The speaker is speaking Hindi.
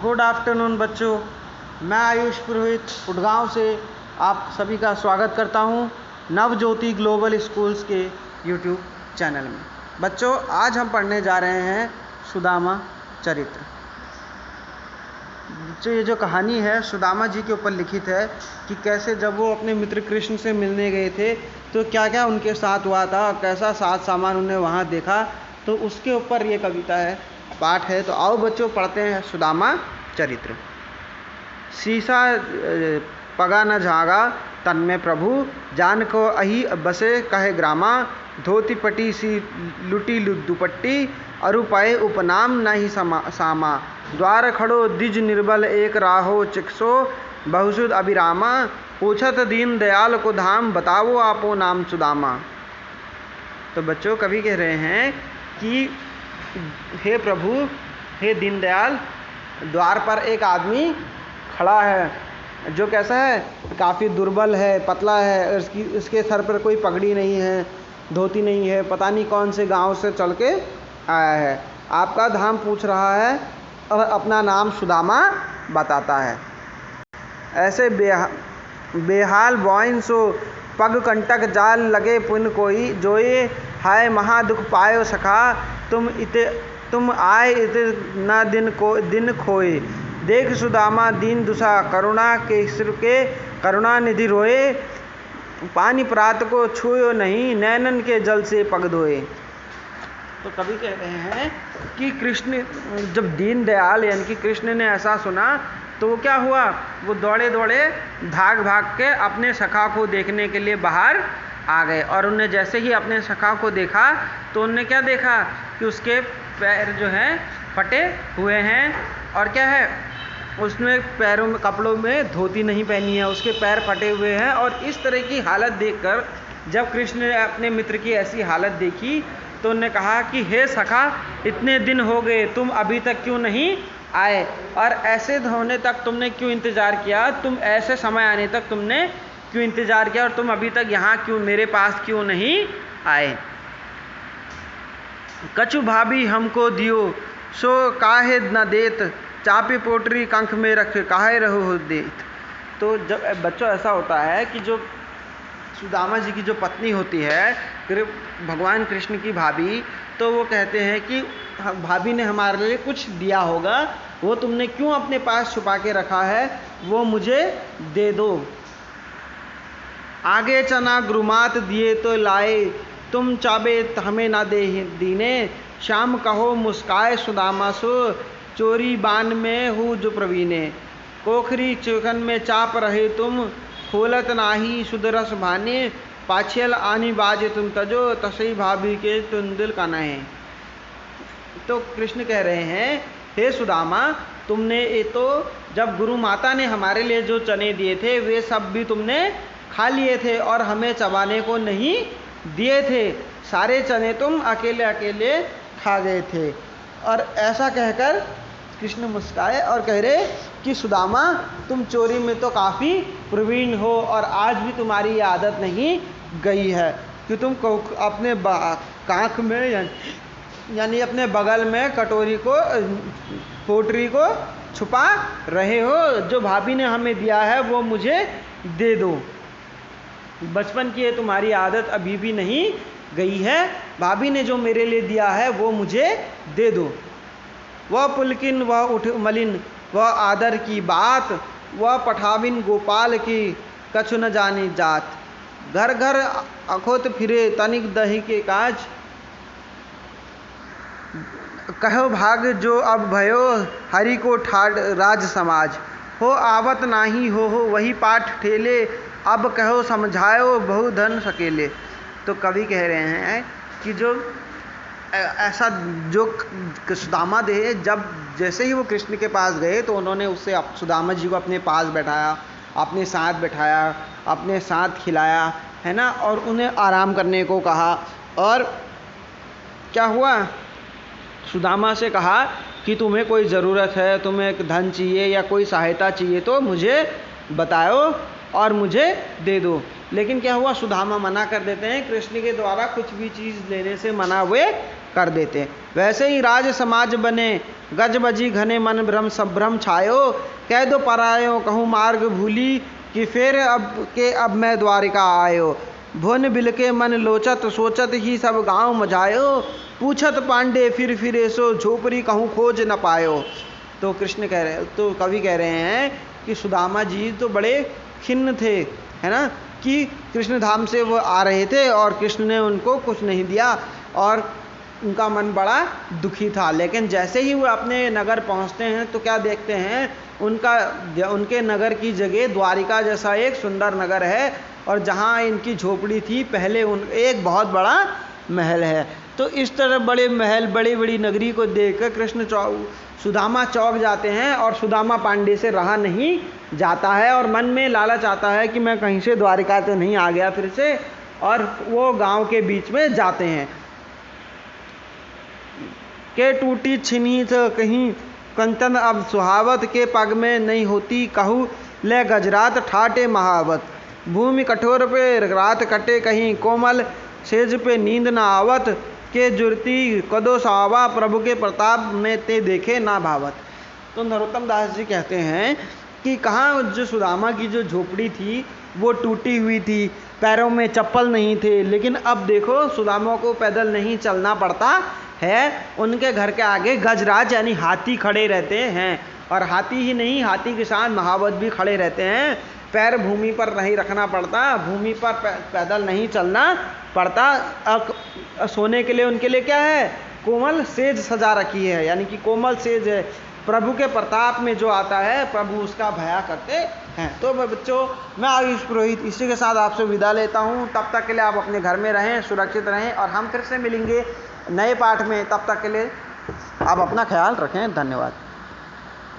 गुड आफ्टरनून बच्चों। मैं आयुष पुरोहित उड़गांव से आप सभी का स्वागत करता हूं नवज्योति ग्लोबल स्कूल्स के यूट्यूब चैनल में। बच्चों, आज हम पढ़ने जा रहे हैं सुदामा चरित्र। बच्चों, ये जो कहानी है सुदामा जी के ऊपर लिखित है कि कैसे जब वो अपने मित्र कृष्ण से मिलने गए थे तो क्या क्या उनके साथ हुआ था, कैसा साथ सामान उन्हें वहाँ देखा, तो उसके ऊपर ये कविता है, पाठ है। तो आओ बच्चों पढ़ते हैं सुदामा चरित्र। सीसा पगा न झागा तन में प्रभु, जान को अही बसे कहे ग्रामा, धोती पटी सी लुटी दुपट्टी, अरु पाए उपनाम नहीं सामा, द्वार खड़ो दिज निर्बल एक राहो चिक्सो, बहुसुद अभिरामा, पूछत दीन दयाल को धाम, बताओ आपो नाम सुदामा। तो बच्चों कवि कह रहे हैं कि हे प्रभु, हे दीनदयाल, द्वार पर एक आदमी खड़ा है जो कैसा है, काफ़ी दुर्बल है, पतला है, इसके सर पर कोई पगड़ी नहीं है, धोती नहीं है, पता नहीं कौन से गांव से चल के आया है, आपका धाम पूछ रहा है और अपना नाम सुदामा बताता है। ऐसे बेहाल बॉइन सो पग कंटक जाल लगे पुन कोई, जोए हाय महादुख पायो सखा, तुम आए इते न दिन खोए, देख सुदामा दीन दुसा करुणा के सिर के, करुणा निधि रोए, पानी प्रात को छुयो नहीं, नैनन के जल से पग धोए। तो कवि कह रहे हैं कि कृष्ण, जब दीन दयाल यानी कि कृष्ण ने ऐसा सुना तो वो क्या हुआ, वो दौड़े दौड़े भाग भाग के अपने सखा को देखने के लिए बाहर आ गए। और उन्हें जैसे ही अपने सखा को देखा तो उन्हें क्या देखा कि उसके पैर जो हैं फटे हुए हैं, और क्या है, उसने पैरों में कपड़ों में धोती नहीं पहनी है, उसके पैर फटे हुए हैं। और इस तरह की हालत देखकर जब कृष्ण ने अपने मित्र की ऐसी हालत देखी तो उन्होंने कहा कि हे सखा, इतने दिन हो गए, तुम अभी तक क्यों नहीं आए, और ऐसे होने तक तुमने क्यों इंतज़ार किया, तुम ऐसे समय आने तक तुमने क्यों इंतज़ार किया, और तुम अभी तक यहाँ क्यों मेरे पास क्यों नहीं आए। कछु भाभी हमको दियो सो काहे न देत, चापी पोटरी कंख में रख काहे रहो देत। तो जब बच्चों ऐसा होता है कि जो सुदामा जी की जो पत्नी होती है भगवान कृष्ण की भाभी, तो वो कहते हैं कि भाभी ने हमारे लिए कुछ दिया होगा, वो तुमने क्यों अपने पास छुपा के रखा है, वो मुझे दे दो। आगे चना गुरुमात दिए तो लाए, तुम चाबे हमें ना दे दीने, शाम कहो मुस्काए सुदामा सो, चोरी बान में हूँ जो प्रवीणे, कोखरी चिकन में चाप रहे तुम, खोलत नाही सुदरस भाने, पाछियल आनी बाज तुम तजो, तसई भाभी के तुम दिल का नहे। तो कृष्ण कह रहे हैं, हे सुदामा, तुमने ये तो जब गुरु माता ने हमारे लिए जो चने दिए थे वे सब भी तुमने खा लिए थे और हमें चबाने को नहीं दिए थे, सारे चने तुम अकेले अकेले खा गए थे। और ऐसा कहकर कृष्ण मुस्काए और कह रहे कि सुदामा, तुम चोरी में तो काफ़ी प्रवीण हो और आज भी तुम्हारी ये आदत नहीं गई है कि तुम अपने कांख में यानी अपने बगल में कटोरी को पोटरी को छुपा रहे हो, जो भाभी ने हमें दिया है वो मुझे दे दो। बचपन की ये तुम्हारी आदत अभी भी नहीं गई है, भाभी ने जो मेरे लिए दिया है वो मुझे दे दो। वह पुलकिन वह उठ मलिन वह आदर की बात, वह पठाविन गोपाल की कछु न जानी जात, घर घर अखोत फिरे तनिक दही के काज, कहो भाग जो अब भयो हरि को ठाड़ राज समाज, हो आवत नाही हो वही पाठ ठेले, अब कहो समझायो बहु धन सकेले। तो कवि कह रहे हैं कि जो ऐसा जो सुदामा दे, जब जैसे ही वो कृष्ण के पास गए तो उन्होंने उससे सुदामा जी को अपने पास बैठाया, अपने साथ बैठाया, अपने साथ खिलाया, है ना, और उन्हें आराम करने को कहा। और क्या हुआ, सुदामा से कहा कि तुम्हें कोई ज़रूरत है, तुम्हें धन चाहिए या कोई सहायता चाहिए तो मुझे बताओ और मुझे दे दो। लेकिन क्या हुआ, सुदामा मना कर देते हैं, कृष्ण के द्वारा कुछ भी चीज़ लेने से मना वे कर देते। वैसे ही राज समाज बने, गज बजी घने मन भ्रम संभ्रम छायो, कह दो परायो कहूँ मार्ग भूली, कि फिर अब मैं द्वारिका आयो। भुवन बिलके मन लोचत, सोचत ही सब गांव मझायो, पूछत पांडे फिर फिरे सो, झोपड़ी कहूँ खोज न पायो। तो कवि कह रहे हैं कि सुदामा जी तो बड़े खिन्न थे, है ना, कि कृष्ण धाम से वो आ रहे थे और कृष्ण ने उनको कुछ नहीं दिया और उनका मन बड़ा दुखी था। लेकिन जैसे ही वो अपने नगर पहुंचते हैं तो क्या देखते हैं, उनके नगर की जगह द्वारिका जैसा एक सुंदर नगर है, और जहाँ इनकी झोपड़ी थी पहले एक बहुत बड़ा महल है। तो इस तरह बड़े महल, बड़ी बड़ी नगरी को देखकर सुदामा चौंक जाते हैं, और सुदामा पांडे से रहा नहीं जाता है, और मन में लालच आता है कि मैं कहीं से द्वारिका तो नहीं आ गया फिर से, और वो गांव के बीच में जाते हैं। के टूटी छिनी तो कहीं कंचन अब सुहावत, के पग में नहीं होती कहू ले गजरात ठाटे महावत, भूमि कठोर पे रात कटे कहीं कोमल, सेज पे नींद ना आवत, के जुरती कदो सावा प्रभु के प्रताप में ते देखे ना भावत। तो नरोत्तम दास जी कहते हैं कि कहाँ जो सुदामा की जो झोपड़ी थी वो टूटी हुई थी, पैरों में चप्पल नहीं थे, लेकिन अब देखो सुदामा को पैदल नहीं चलना पड़ता है, उनके घर के आगे गजराज यानी हाथी खड़े रहते हैं, और हाथी ही नहीं, हाथी के साथ महावत भी खड़े रहते हैं। पैर भूमि पर नहीं रखना पड़ता, भूमि पर पैदल नहीं चलना पड़ता। सोने के लिए उनके लिए क्या है, कोमल सेज सजा रखी है, यानी कि कोमल सेज है। प्रभु के प्रताप में जो आता है प्रभु उसका भया करते हैं। तो बच्चों, मैं आयुष पुरोहित इसी के साथ आपसे विदा लेता हूँ। तब तक के लिए आप अपने घर में रहें, सुरक्षित रहें, और हम फिर से मिलेंगे नए पाठ में। तब तक के लिए आप अपना ख्याल रखें। धन्यवाद।